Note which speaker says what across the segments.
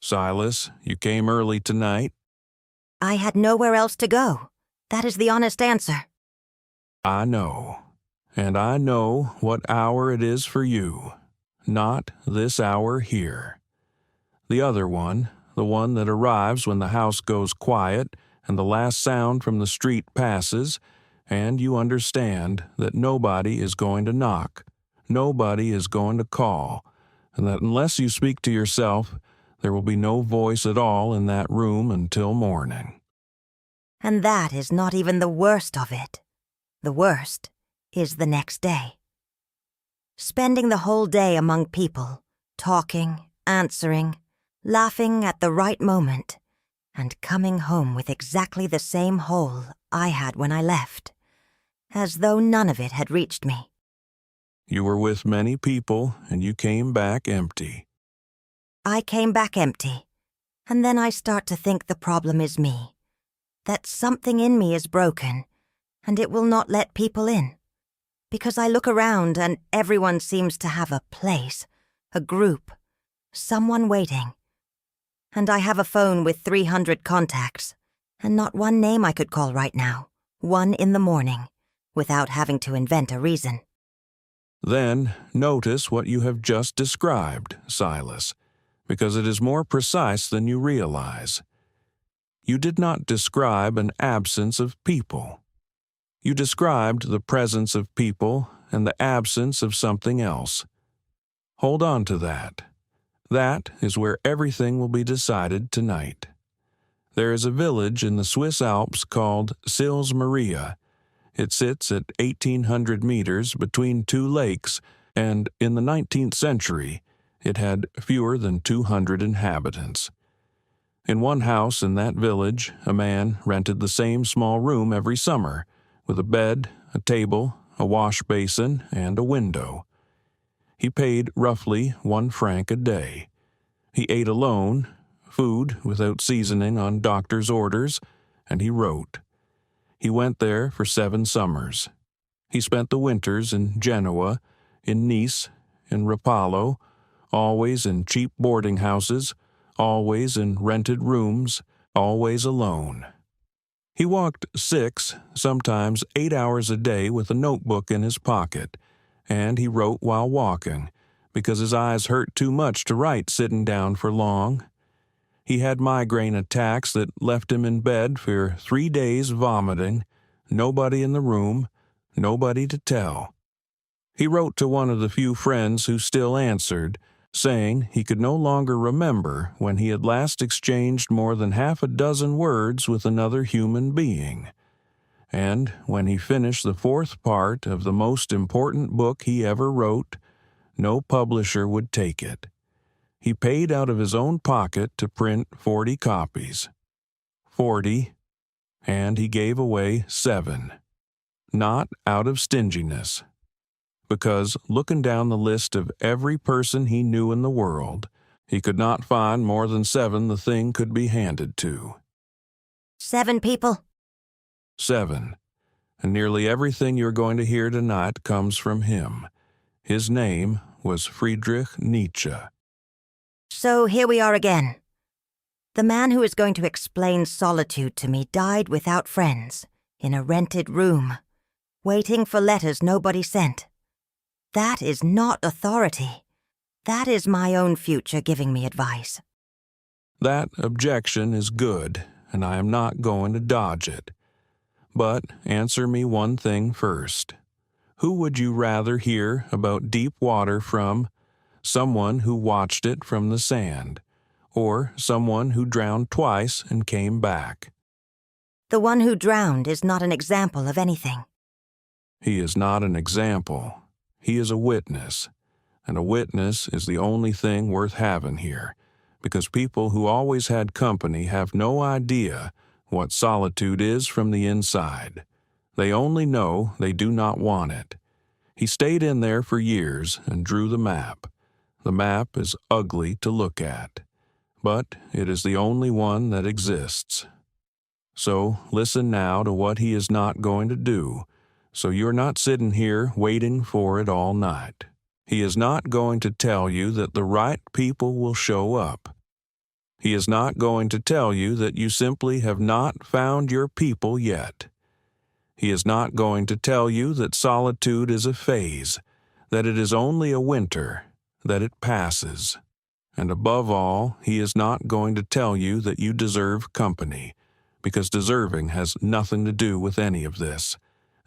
Speaker 1: Silas, you came early tonight.
Speaker 2: I had nowhere else to go. That is the honest answer.
Speaker 1: I know. And I know what hour it is for you. Not this hour here. The other one, the one that arrives when the house goes quiet and the last sound from the street passes, and you understand that nobody is going to knock, nobody is going to call, and that unless you speak to yourself, there will be no voice at all in that room until morning.
Speaker 2: And that is not even the worst of it. The worst is the next day. Spending the whole day among people, talking, answering, laughing at the right moment, and coming home with exactly the same hole I had when I left, as though none of it had reached me.
Speaker 1: You were with many people, and you came back empty.
Speaker 2: I came back empty, and then I start to think the problem is me, that something in me is broken, and it will not let people in, because I look around and everyone seems to have a place, a group, someone waiting. And I have a phone with 300 contacts, and not one name I could call right now, 1 in the morning, without having to invent a reason.
Speaker 1: Then notice what you have just described, Silas, because it is more precise than you realize. You did not describe an absence of people. You described the presence of people and the absence of something else. Hold on to that. That is where everything will be decided tonight. There is a village in the Swiss Alps called Sils Maria. It sits at 1,800 meters between two lakes, and in the 19th century, it had fewer than 200 inhabitants. In one house in that village, a man rented the same small room every summer, with a bed, a table, a wash basin, and a window. He paid roughly 1 franc a day. He ate alone, food without seasoning on doctor's orders, and he wrote. He went there for 7 summers. He spent the winters in Genoa, in Nice, in Rapallo, always in cheap boarding houses, always in rented rooms, always alone. He walked 6, sometimes 8 hours a day with a notebook in his pocket, and he wrote while walking, because his eyes hurt too much to write sitting down for long. He had migraine attacks that left him in bed for 3 days vomiting, nobody in the room, nobody to tell. He wrote to one of the few friends who still answered, saying he could no longer remember when he had last exchanged more than 6 words with another human being. And when he finished the 4th part of the most important book he ever wrote, no publisher would take it. He paid out of his own pocket to print 40 copies. 40, and he gave away 7. Not out of stinginess, because looking down the list of every person he knew in the world, he could not find more than 7 the thing could be handed to.
Speaker 2: 7 people?
Speaker 1: 7. And nearly everything you're going to hear tonight comes from him. His name was Friedrich Nietzsche.
Speaker 2: So here we are again. The man who is going to explain solitude to me died without friends, in a rented room, waiting for letters nobody sent. That is not authority. That is my own future giving me advice.
Speaker 1: That objection is good, and I am not going to dodge it. But answer me one thing first. Who would you rather hear about deep water from? Someone who watched it from the sand, or someone who drowned twice and came back?
Speaker 2: The one who drowned is not an example of anything.
Speaker 1: He is not an example. He is a witness, and a witness is the only thing worth having here, because people who always had company have no idea what solitude is from the inside. They only know they do not want it. He stayed in there for years and drew the map. The map is ugly to look at, but it is the only one that exists. So listen now to what he is not going to do, so you're not sitting here waiting for it all night. He is not going to tell you that the right people will show up. He is not going to tell you that you simply have not found your people yet. He is not going to tell you that solitude is a phase, that it is only a winter, that it passes. And above all, he is not going to tell you that you deserve company, because deserving has nothing to do with any of this,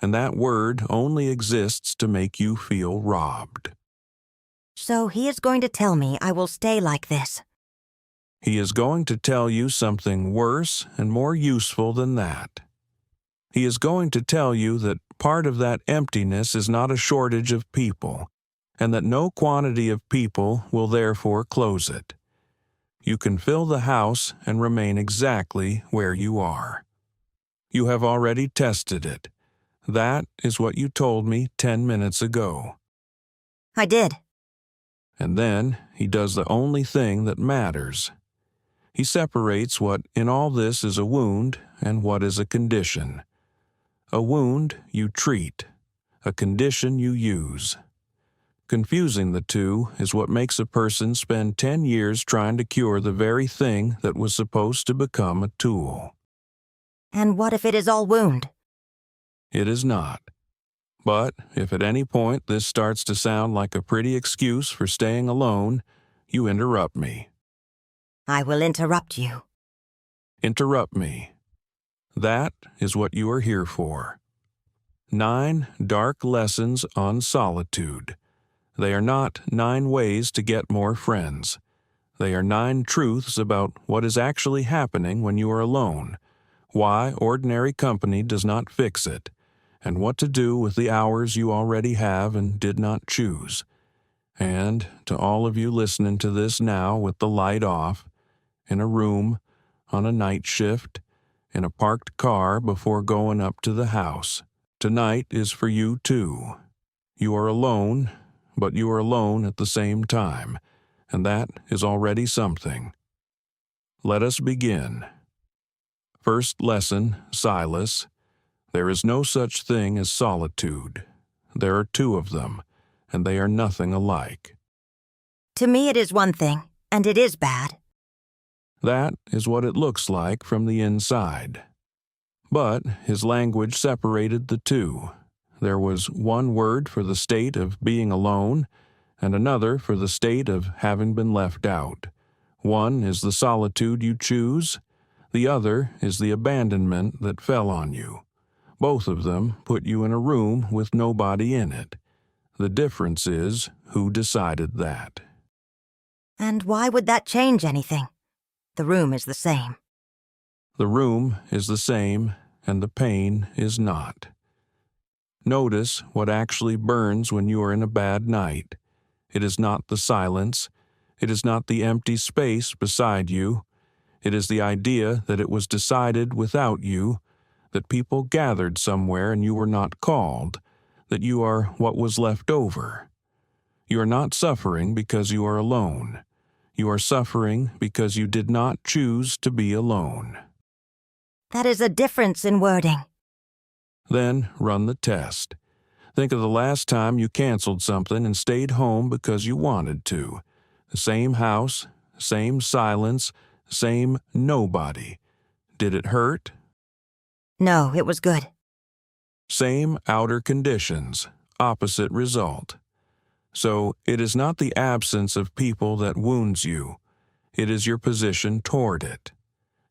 Speaker 1: and that word only exists to make you feel robbed.
Speaker 2: So he is going to tell me I will stay like this.
Speaker 1: He is going to tell you something worse and more useful than that. He is going to tell you that part of that emptiness is not a shortage of people, and that no quantity of people will therefore close it. You can fill the house and remain exactly where you are. You have already tested it. That is what you told me 10 minutes ago.
Speaker 2: I did.
Speaker 1: And then he does the only thing that matters. He separates what in all this is a wound and what is a condition. A wound you treat, a condition you use. Confusing the two is what makes a person spend 10 years trying to cure the very thing that was supposed to become a tool.
Speaker 2: And what if it is all wound?
Speaker 1: It is not. But if at any point this starts to sound like a pretty excuse for staying alone, you interrupt me.
Speaker 2: I will interrupt you.
Speaker 1: Interrupt me. That is what you are here for. 9 dark lessons on solitude. They are not 9 ways to get more friends. They are 9 truths about what is actually happening when you are alone, why ordinary company does not fix it, and what to do with the hours you already have and did not choose. And to all of you listening to this now with the light off, in a room, on a night shift, in a parked car before going up to the house, tonight is for you too. You are alone, but you are alone at the same time, and that is already something. Let us begin. First lesson, Silas. There is no such thing as solitude. There are 2 of them, and they are nothing alike.
Speaker 2: To me it is one thing, and it is bad.
Speaker 1: That is what it looks like from the inside. But his language separated the 2. There was one word for the state of being alone, and another for the state of having been left out. One is the solitude you choose, the other is the abandonment that fell on you. Both of them put you in a room with nobody in it. The difference is who decided that.
Speaker 2: And why would that change anything? The room is the same.
Speaker 1: The room is the same, and the pain is not. Notice what actually burns when you are in a bad night. It is not the silence. It is not the empty space beside you. It is the idea that it was decided without you, that people gathered somewhere and you were not called, that you are what was left over. You are not suffering because you are alone. You are suffering because you did not choose to be alone.
Speaker 2: That is a difference in wording.
Speaker 1: Then run the test. Think of the last time you canceled something and stayed home because you wanted to. The same house, same silence, same nobody. Did it hurt?
Speaker 2: No, it was good.
Speaker 1: Same outer conditions, opposite result. So it is not the absence of people that wounds you. It is your position toward it.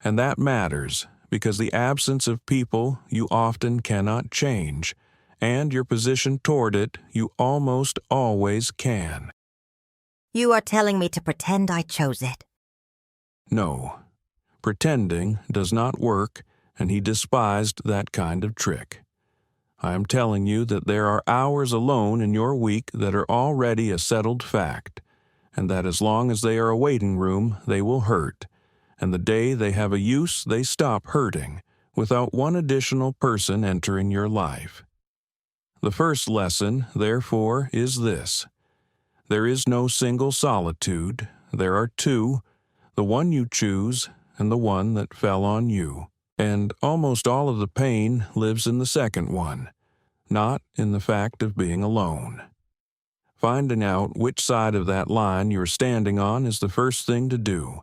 Speaker 1: And that matters, because the absence of people you often cannot change, and your position toward it you almost always can.
Speaker 2: You are telling me to pretend I chose it.
Speaker 1: No. Pretending does not work, and he despised that kind of trick. I am telling you that there are hours alone in your week that are already a settled fact, and that as long as they are a waiting room, they will hurt, and the day they have a use, they stop hurting, without one additional person entering your life. The first lesson, therefore, is this. There is no single solitude. There are 2, the one you choose and the one that fell on you. And almost all of the pain lives in the second one, not in the fact of being alone. Finding out which side of that line you're standing on is the first thing to do,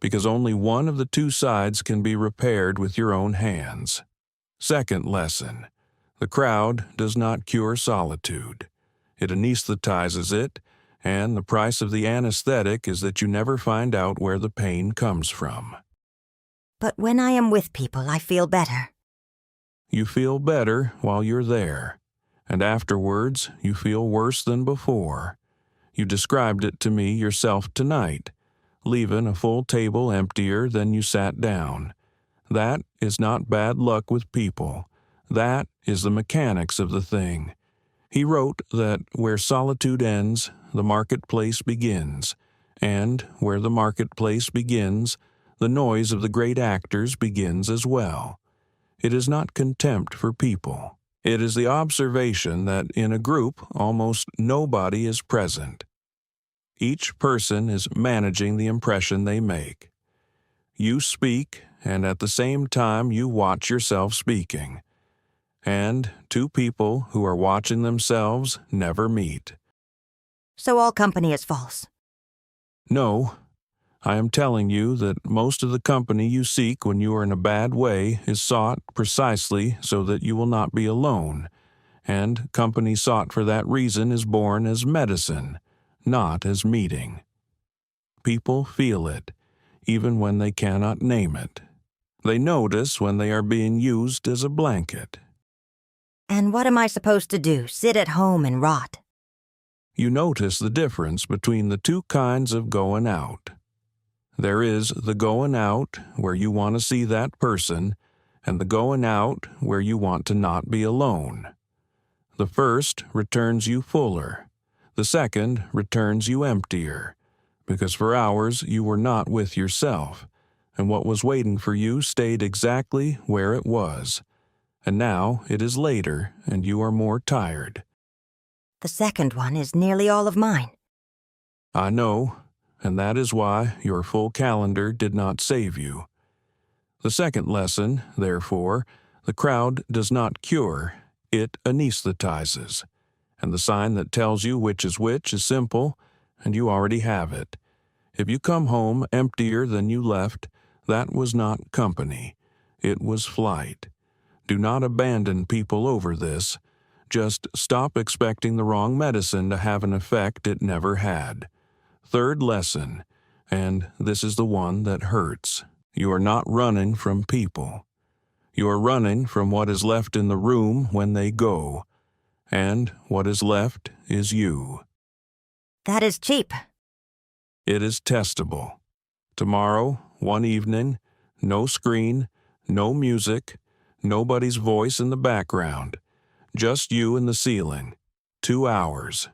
Speaker 1: because only one of the two sides can be repaired with your own hands. Second lesson: the crowd does not cure solitude. It anaesthetises it, and the price of the anesthetic is that you never find out where the pain comes from.
Speaker 2: But when I am with people, I feel better.
Speaker 1: You feel better while you're there, and afterwards you feel worse than before. You described it to me yourself tonight, leaving a full table emptier than you sat down. That is not bad luck with people. That is the mechanics of the thing. He wrote that where solitude ends, the marketplace begins, and where the marketplace begins, the noise of the great actors begins as well. It is not contempt for people. It is the observation that in a group almost nobody is present. Each person is managing the impression they make. You speak, and at the same time you watch yourself speaking. And two people who are watching themselves never meet.
Speaker 2: So all company is false.
Speaker 1: No, I am telling you that most of the company you seek when you are in a bad way is sought precisely so that you will not be alone, and company sought for that reason is born as medicine, not as meeting. People feel it, even when they cannot name it. They notice when they are being used as a blanket.
Speaker 2: And what am I supposed to do, sit at home and rot?
Speaker 1: You notice the difference between the two kinds of going out. There is the going out where you want to see that person, and the going out where you want to not be alone. The first returns you fuller. The second returns you emptier, because for hours you were not with yourself, and what was waiting for you stayed exactly where it was. And now it is later, and you are more tired.
Speaker 2: The second one is nearly all of mine.
Speaker 1: I know, and that is why your full calendar did not save you. The second lesson, therefore, the crowd does not cure, it anaesthetizes. And the sign that tells you which is simple, and you already have it. If you come home emptier than you left, that was not company. It was flight. Do not abandon people over this. Just stop expecting the wrong medicine to have an effect it never had. Third lesson, and this is the one that hurts. You are not running from people. You are running from what is left in the room when they go. And what is left is you.
Speaker 2: That is cheap.
Speaker 1: It is testable. Tomorrow, one evening, no screen, no music, nobody's voice in the background, just you and the ceiling. 2 hours.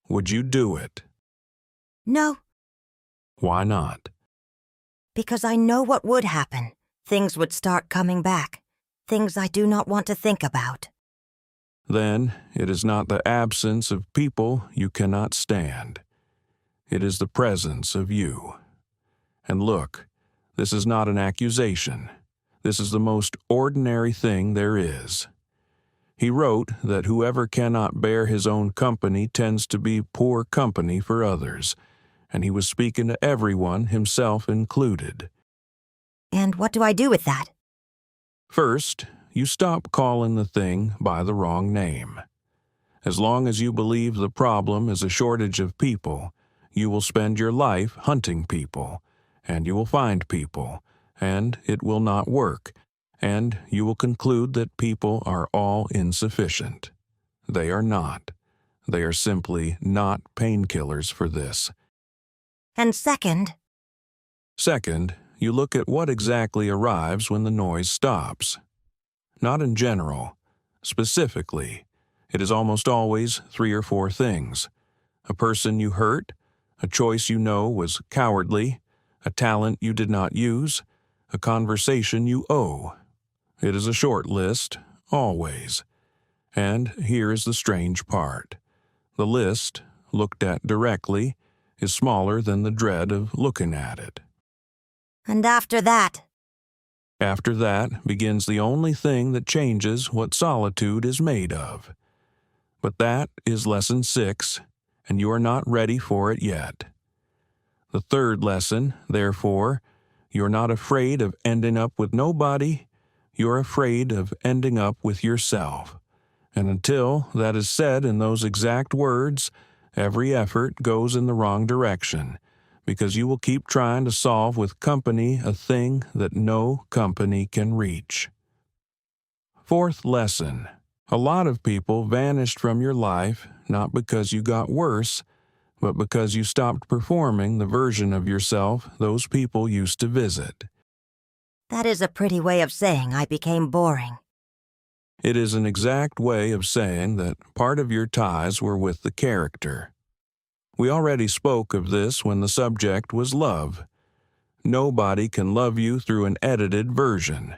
Speaker 1: Would you do it?
Speaker 2: No,
Speaker 1: Why not?
Speaker 2: because I know what would happen. Things would start coming back. Things I do not want to think about.
Speaker 1: Then it is not the absence of people you cannot stand. It is the presence of you. And look, this is not an accusation. This is the most ordinary thing there is. He wrote that whoever cannot bear his own company tends to be poor company for others, and he was speaking to everyone, himself included.
Speaker 2: And what do I do with that?
Speaker 1: First, you stop calling the thing by the wrong name. As long as you believe the problem is a shortage of people, you will spend your life hunting people, and you will find people, and it will not work, and you will conclude that people are all insufficient. They are not. They are simply not painkillers for this.
Speaker 2: And second,
Speaker 1: Second, you look at what exactly arrives when the noise stops. Not in general. Specifically, it is almost always 3 or 4 things. A person you hurt, a choice you know was cowardly, a talent you did not use, a conversation you owe. It is a short list, always. And here is the strange part. The list, looked at directly, is smaller than the dread of looking at it.
Speaker 2: and after that,
Speaker 1: After that begins the only thing that changes what solitude is made of. But that is lesson 6, and you are not ready for it yet. The third lesson, therefore, You're not afraid of ending up with nobody. You're afraid of ending up with yourself. And until that is said in those exact words, every effort goes in the wrong direction, because you will keep trying to solve with company a thing that no company can reach. Fourth lesson. A lot of people vanished from your life not because you got worse, but because you stopped performing the version of yourself those people used to visit.
Speaker 2: That is a pretty way of saying I became boring.
Speaker 1: It is an exact way of saying that part of your ties were with the character. We already spoke of this when the subject was love. Nobody can love you through an edited version.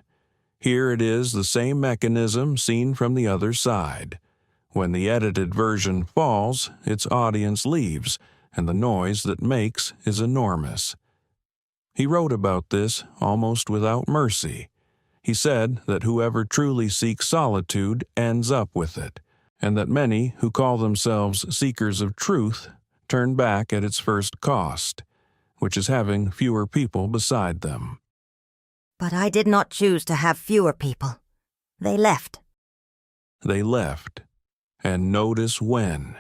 Speaker 1: Here it is the same mechanism seen from the other side. When the edited version falls, its audience leaves, and the noise that makes is enormous. He wrote about this almost without mercy. He said that whoever truly seeks solitude ends up with it, and that many who call themselves seekers of truth turn back at its first cost, which is having fewer people beside them.
Speaker 2: But I did not choose to have fewer people. They left.
Speaker 1: They left. And notice when.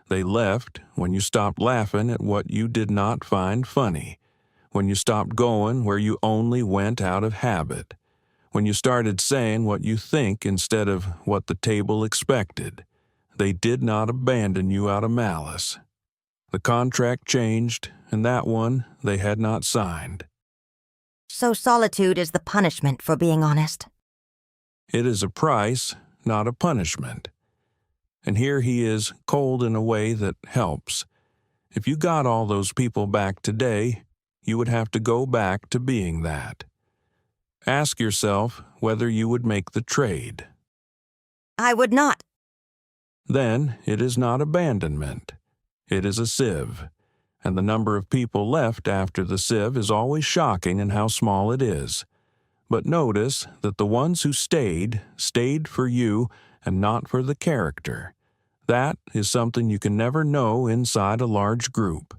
Speaker 1: They left when you stopped laughing at what you did not find funny, when you stopped going where you only went out of habit, when you started saying what you think instead of what the table expected. They did not abandon you out of malice. The contract changed, and that one they had not signed.
Speaker 2: So solitude is the punishment for being honest.
Speaker 1: It is a price, not a punishment. And here he is, cold in a way that helps. If you got all those people back today, you would have to go back to being that. Ask yourself whether you would make the trade.
Speaker 2: I would not.
Speaker 1: Then it is not abandonment. It is a sieve, and the number of people left after the sieve is always shocking in how small it is. But notice that the ones who stayed for you and not for the character. That is something you can never know inside a large group.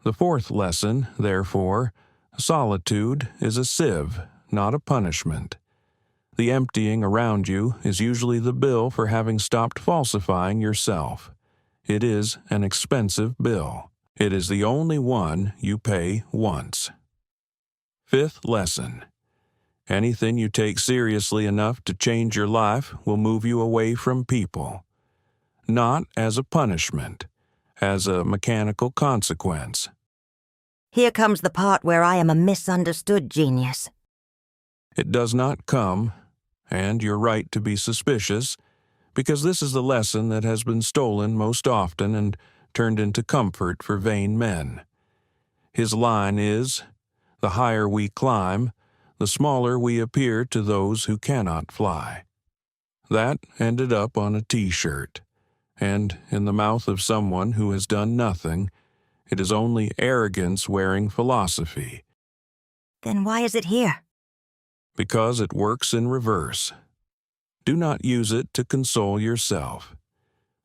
Speaker 1: The fourth lesson, therefore, solitude is a sieve, not a punishment. The emptying around you is usually the bill for having stopped falsifying yourself. It is an expensive bill. It is the only one you pay once. Fifth lesson. Anything you take seriously enough to change your life will move you away from people. Not as a punishment, as a mechanical consequence.
Speaker 2: Here comes the part where I am a misunderstood genius.
Speaker 1: It does not come, and you're right to be suspicious, because this is the lesson that has been stolen most often and turned into comfort for vain men. His line is, the higher we climb, the smaller we appear to those who cannot fly. That ended up on a T-shirt, and in the mouth of someone who has done nothing, it is only arrogance wearing philosophy.
Speaker 2: Then why is it here?
Speaker 1: Because it works in reverse. Do not use it to console yourself.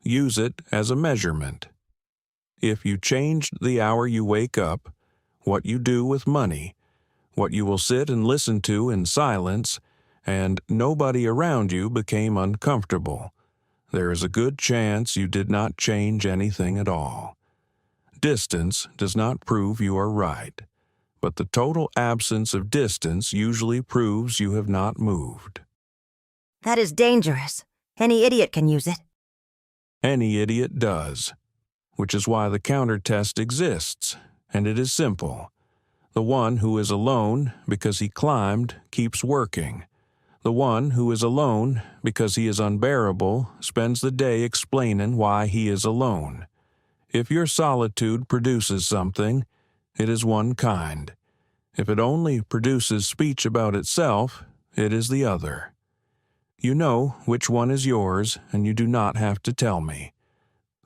Speaker 1: Use it as a measurement. If you changed the hour you wake up, what you do with money, what you will sit and listen to in silence, and nobody around you became uncomfortable, there is a good chance you did not change anything at all. Distance does not prove you are right, but the total absence of distance usually proves you have not moved.
Speaker 2: That is dangerous. Any idiot can use it.
Speaker 1: Any idiot does, which is why the counter-test exists, and it is simple. The one who is alone because he climbed keeps working. The one who is alone because he is unbearable spends the day explaining why he is alone. If your solitude produces something, it is one kind. If it only produces speech about itself, it is the other. You know which one is yours, and you do not have to tell me.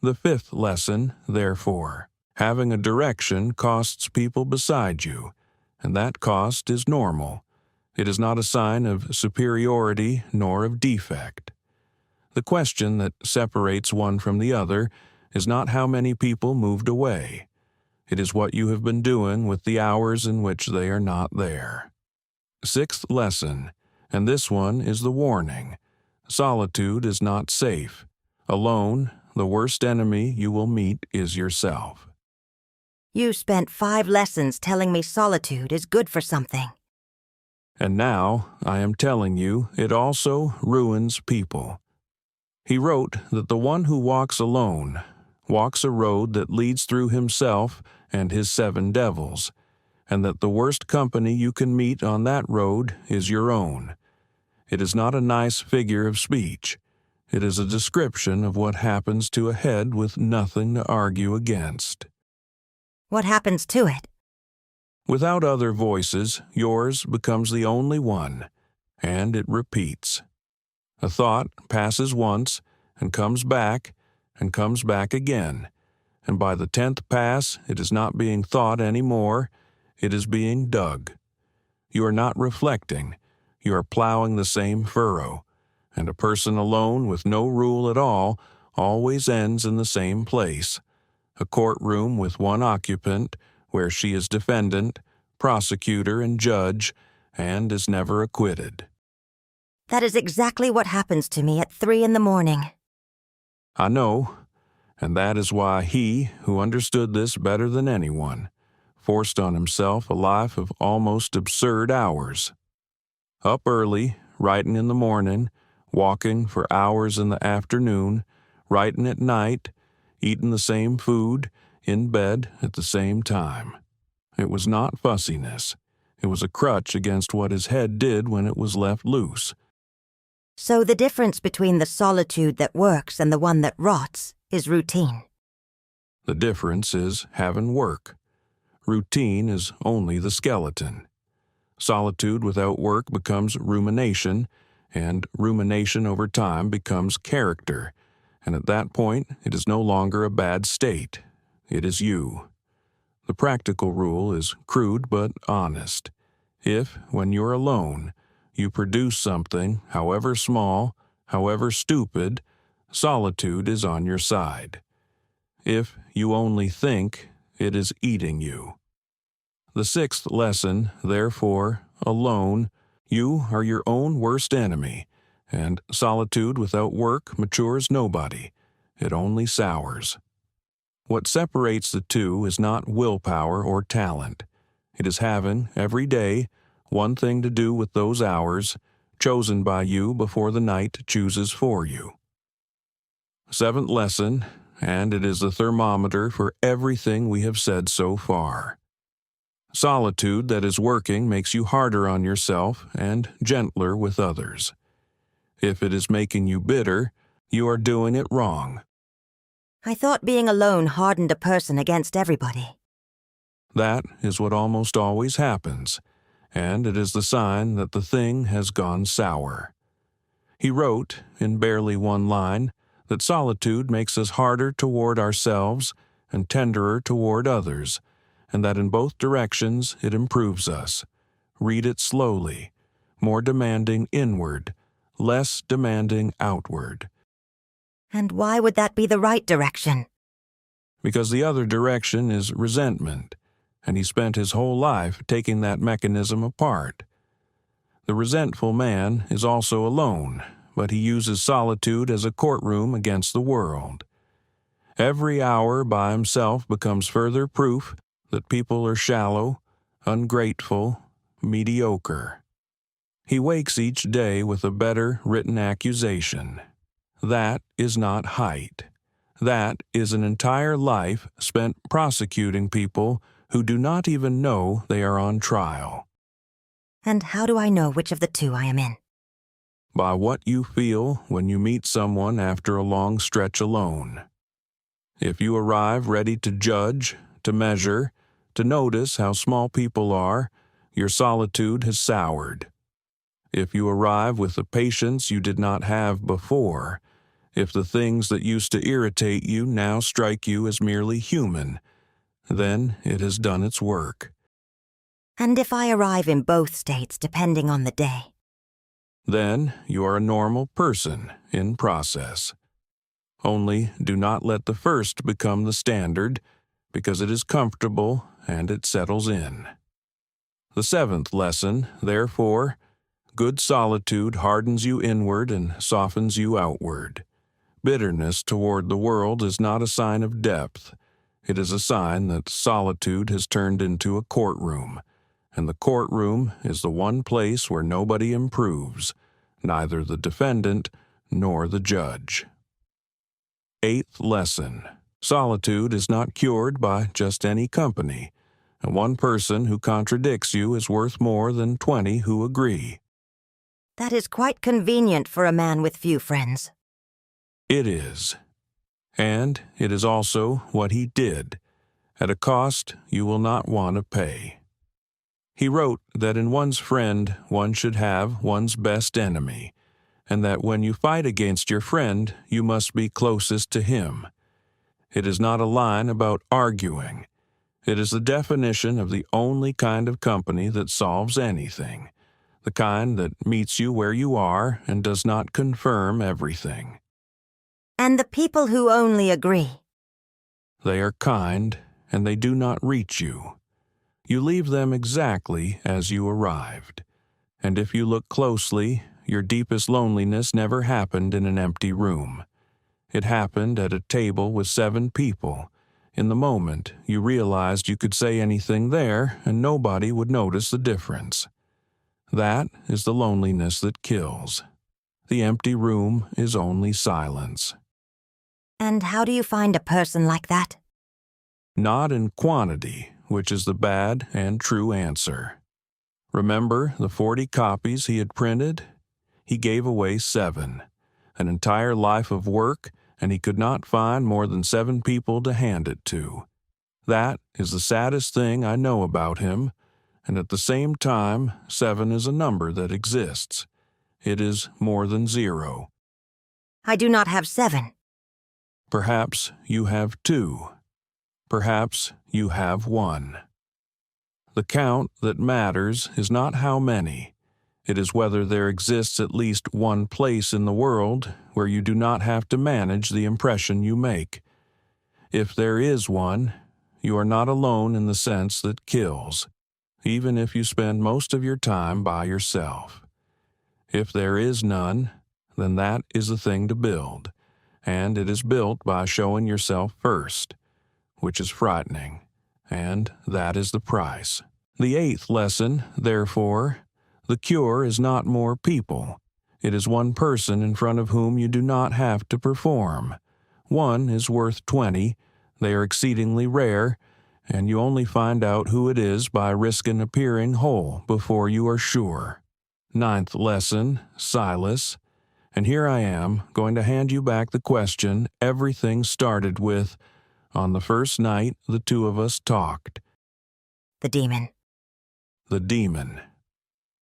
Speaker 1: The fifth lesson, therefore, having a direction costs people beside you, and that cost is normal. It is not a sign of superiority nor of defect. The question that separates one from the other is not how many people moved away. It is what you have been doing with the hours in which they are not there. Sixth lesson, and this one is the warning. Solitude is not safe. Alone, the worst enemy you will meet is yourself.
Speaker 2: You spent 5 lessons telling me solitude is good for something.
Speaker 1: And now I am telling you it also ruins people. He wrote that the one who walks alone walks a road that leads through himself and his 7 devils, and that the worst company you can meet on that road is your own. It is not a nice figure of speech. It is a description of what happens to a head with nothing to argue against.
Speaker 2: What happens to it?
Speaker 1: Without other voices, yours becomes the only one, and it repeats. A thought passes once, and comes back again, and by the 10th pass it is not being thought any more, it is being dug. You are not reflecting, you are plowing the same furrow, and a person alone with no rule at all always ends in the same place, a courtroom with one occupant, where she is defendant, prosecutor, and judge, and is never acquitted.
Speaker 2: That is exactly what happens to me at 3 in the morning.
Speaker 1: I know, and that is why he, who understood this better than anyone, forced on himself a life of almost absurd hours. Up early, writing in the morning, walking for hours in the afternoon, writing at night, eating the same food, in bed at the same time. It was not fussiness. It was a crutch against what his head did when it was left loose.
Speaker 2: So the difference between the solitude that works and the one that rots is routine.
Speaker 1: The difference is having work. Routine is only the skeleton. Solitude without work becomes rumination, and rumination over time becomes character, and at that point it is no longer a bad state. It is you. The practical rule is crude but honest. If, when you're alone, you produce something, however small, however stupid, solitude is on your side. If you only think, it is eating you. The 6th lesson, therefore, alone, you are your own worst enemy, and solitude without work matures nobody. It only sours. What separates the two is not willpower or talent. It is having, every day, one thing to do with those hours, chosen by you before the night chooses for you. 7th lesson, and it is the thermometer for everything we have said so far. Solitude that is working makes you harder on yourself and gentler with others. If it is making you bitter, you are doing it wrong.
Speaker 2: I thought being alone hardened a person against everybody.
Speaker 1: That is what almost always happens, and it is the sign that the thing has gone sour. He wrote, in barely one line, that solitude makes us harder toward ourselves and tenderer toward others, and that in both directions it improves us. Read it slowly, more demanding inward, less demanding outward.
Speaker 2: And why would that be the right direction?
Speaker 1: Because the other direction is resentment, and he spent his whole life taking that mechanism apart. The resentful man is also alone, but he uses solitude as a courtroom against the world. Every hour by himself becomes further proof that people are shallow, ungrateful, mediocre. He wakes each day with a better written accusation. That is not height. That is an entire life spent prosecuting people who do not even know they are on trial.
Speaker 2: And how do I know which of the two I am in?
Speaker 1: By what you feel when you meet someone after a long stretch alone. If you arrive ready to judge, to measure, to notice how small people are, your solitude has soured. If you arrive with the patience you did not have before, if the things that used to irritate you now strike you as merely human, then it has done its work.
Speaker 2: And if I arrive in both states depending on the day?
Speaker 1: Then you are a normal person in process. Only do not let the first become the standard, because it is comfortable and it settles in. The seventh lesson, therefore, good solitude hardens you inward and softens you outward. Bitterness toward the world is not a sign of depth. It is a sign that solitude has turned into a courtroom, and the courtroom is the one place where nobody improves, neither the defendant nor the judge. Eighth lesson. Solitude is not cured by just any company, and one person who contradicts you is worth more than 20 who agree.
Speaker 2: That is quite convenient for a man with few friends.
Speaker 1: It is. And it is also what he did, at a cost you will not want to pay. He wrote that in one's friend one should have one's best enemy, and that when you fight against your friend, you must be closest to him. It is not a line about arguing. It is the definition of the only kind of company that solves anything, the kind that meets you where you are and does not confirm everything.
Speaker 2: And the people who only agree.
Speaker 1: They are kind, and they do not reach you. You leave them exactly as you arrived. And if you look closely, your deepest loneliness never happened in an empty room. It happened at a table with 7 people. In the moment, you realized you could say anything there, and nobody would notice the difference. That is the loneliness that kills. The empty room is only silence.
Speaker 2: And how do you find a person like that?
Speaker 1: Not in quantity, which is the bad and true answer. Remember the 40 copies he had printed? He gave away 7. An entire life of work, and he could not find more than 7 people to hand it to. That is the saddest thing I know about him, and at the same time, 7 is a number that exists. It is more than 0.
Speaker 2: I do not have 7.
Speaker 1: Perhaps you have 2. Perhaps you have 1. The count that matters is not how many. It is whether there exists at least one place in the world where you do not have to manage the impression you make. If there is one, you are not alone in the sense that kills, even if you spend most of your time by yourself. If there is none, then that is the thing to build, and it is built by showing yourself first, which is frightening, and that is the price. The 8th lesson, therefore, the cure is not more people. It is one person in front of whom you do not have to perform. One is worth 20, they are exceedingly rare, and you only find out who it is by risking appearing whole before you are sure. 9th lesson, Silas. And here I am, going to hand you back the question everything started with. On the first night, the 2 of us talked.
Speaker 2: The demon.
Speaker 1: The demon.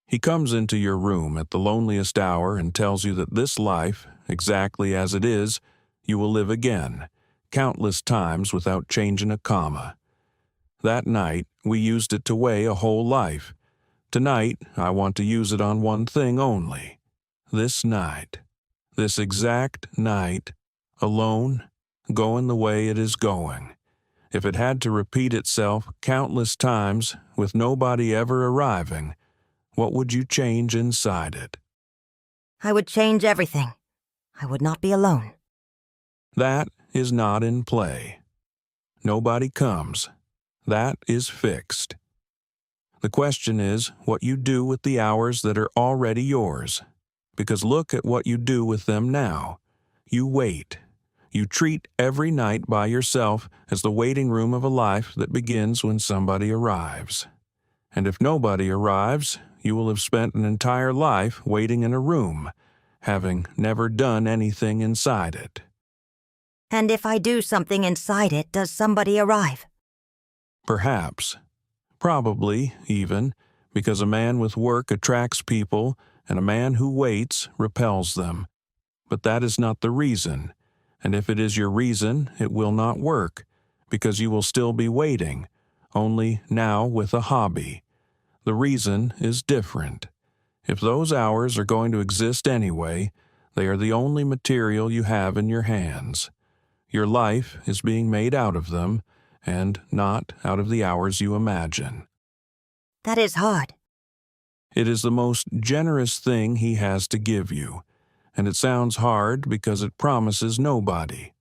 Speaker 1: He comes into your room at the loneliest hour and tells you that this life, exactly as it is, you will live again, countless times without changing a comma. That night, we used it to weigh a whole life. Tonight, I want to use it on one thing only. This night, this exact night, alone, going the way it is going. If it had to repeat itself countless times with nobody ever arriving, what would you change inside it?
Speaker 2: I would change everything. I would not be alone.
Speaker 1: That is not in play. Nobody comes. That is fixed. The question is what you do with the hours that are already yours. Because look at what you do with them now. You wait. You treat every night by yourself as the waiting room of a life that begins when somebody arrives. And if nobody arrives, you will have spent an entire life waiting in a room, having never done anything inside it.
Speaker 2: And if I do something inside it, does somebody arrive?
Speaker 1: Perhaps. Probably, even, because a man with work attracts people and a man who waits repels them. But that is not the reason, and if it is your reason, it will not work, because you will still be waiting, only now with a hobby. The reason is different. If those hours are going to exist anyway, they are the only material you have in your hands. Your life is being made out of them, and not out of the hours you imagine.
Speaker 2: That is hard.
Speaker 1: It is the most generous thing he has to give you, and it sounds hard because it promises nobody.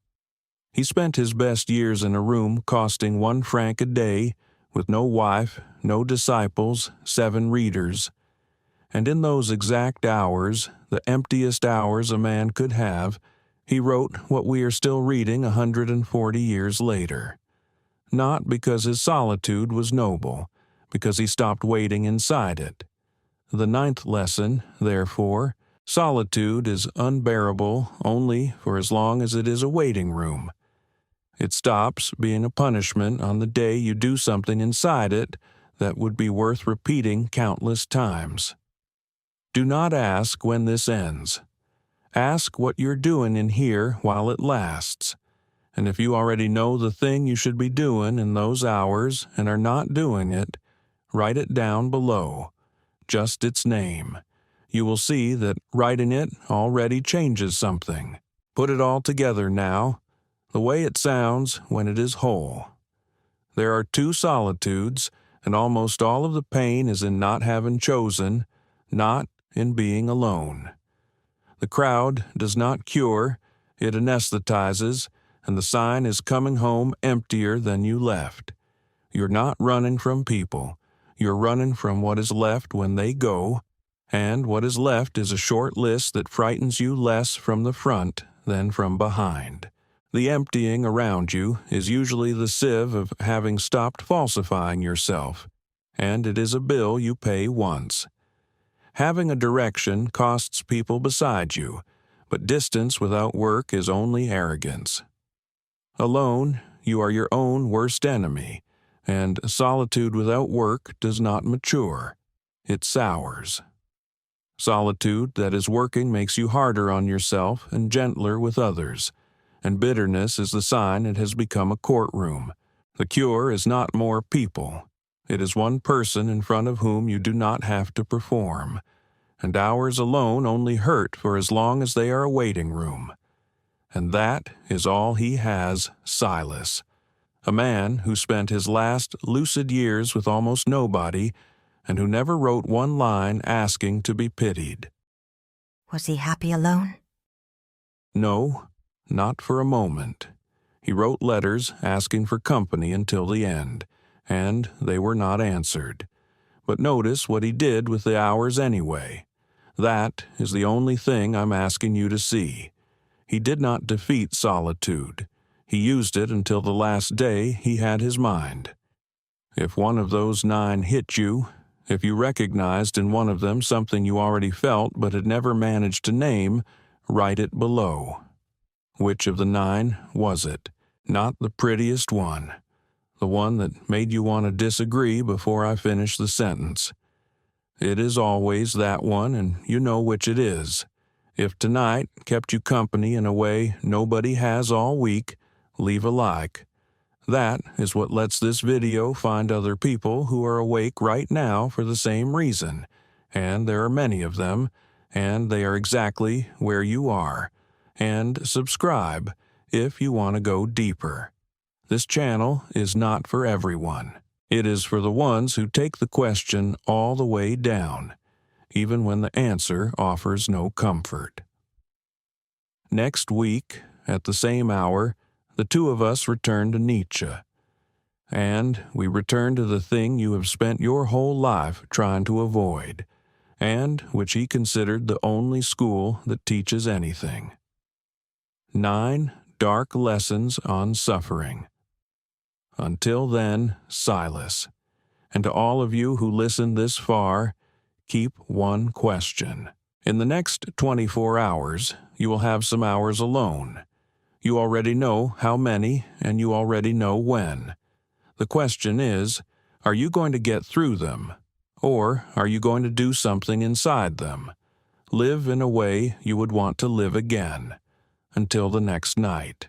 Speaker 1: He spent his best years in a room costing 1 franc a day, with no wife, no disciples, 7 readers. And in those exact hours, the emptiest hours a man could have, he wrote what we are still reading 140 years later. Not because his solitude was noble, because he stopped waiting inside it. The 9th lesson, therefore, solitude is unbearable only for as long as it is a waiting room. It stops being a punishment on the day you do something inside it that would be worth repeating countless times. Do not ask when this ends. Ask what you're doing in here while it lasts. And if you already know the thing you should be doing in those hours and are not doing it, write it down below, just its name. You will see that writing it already changes something. Put it all together now, the way it sounds when it is whole. There are 2 solitudes, and almost all of the pain is in not having chosen, not in being alone. The crowd does not cure, it anaesthetises, and the sign is coming home emptier than you left. You're not running from people. You're running from what is left when they go, and what is left is a short list that frightens you less from the front than from behind. The emptying around you is usually the sieve of having stopped falsifying yourself, and it is a bill you pay once. Having a direction costs people beside you, but distance without work is only arrogance. Alone, you are your own worst enemy, and solitude without work does not mature. It sours. Solitude that is working makes you harder on yourself and gentler with others, and bitterness is the sign it has become a courtroom. The cure is not more people. It is one person in front of whom you do not have to perform, and hours alone only hurt for as long as they are a waiting room. And that is all he has, Silas, a man who spent his last lucid years with almost nobody and who never wrote one line asking to be pitied.
Speaker 2: Was he happy alone?
Speaker 1: No, not for a moment. He wrote letters asking for company until the end, and they were not answered. But notice what he did with the hours anyway. That is the only thing I'm asking you to see. He did not defeat solitude. He used it until the last day he had his mind. If one of those 9 hit you, if you recognized in one of them something you already felt but had never managed to name, write it below. Which of the 9 was it? Not the prettiest one. The one that made you want to disagree before I finish the sentence. It is always that one, and you know which it is. If tonight kept you company in a way nobody has all week, leave a like. That is what lets this video find other people who are awake right now for the same reason, and there are many of them, and they are exactly where you are. And subscribe if you want to go deeper. This channel is not for everyone. It is for the ones who take the question all the way down, even when the answer offers no comfort. Next week, at the same hour, the 2 of us return to Nietzsche. And we return to the thing you have spent your whole life trying to avoid, and which he considered the only school that teaches anything. 9 dark lessons on suffering. Until then, Silas. And to all of you who listened this far, keep one question. In the next 24 hours, you will have some hours alone. You already know how many, and you already know when. The question is, are you going to get through them? Or are you going to do something inside them? Live in a way you would want to live again. Until the next night.